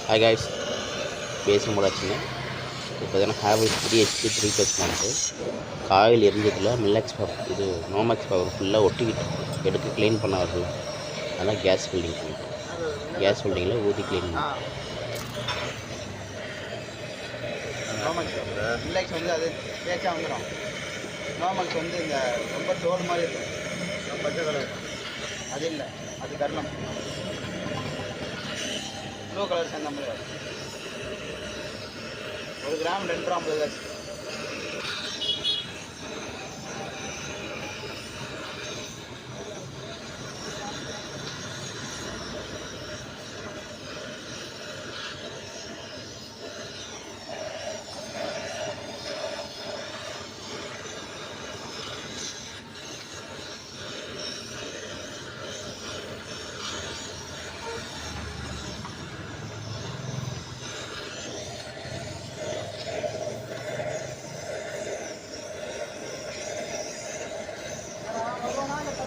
Hi guys, பேசி முடாச்சுங்க. இப்போ பார்த்தீங்கன்னா ஹேவல்ஸ் 3 HP 3+ மந்த்து காயில் எரிஞ்சதில் மில்லக்ஸ் பவர் இது நோமேக்ஸ் பவர் ஃபுல்லாக ஒட்டிக்கிட்டு எடுத்து க்ளீன் பண்ண வரல. அதனால் கேஸ் வெல்டிங் பண்ணிட்டு கேஸ் வெல்டிங்கில் ஊற்றி க்ளீன் பண்ணி மில்லக்ஸ் வந்து அது தேய்ச்சா வந்துடும். நோமேக்ஸ் வந்து இந்த ரொம்ப தோல் மாதிரி இருக்கும், பச்சை கலர். அது இல்லை, அது கர்ணம் ப்ளூ கலர் சேர்ந்த மாதிரி. 1 கிராம் 2 ரூபா 50 காசு.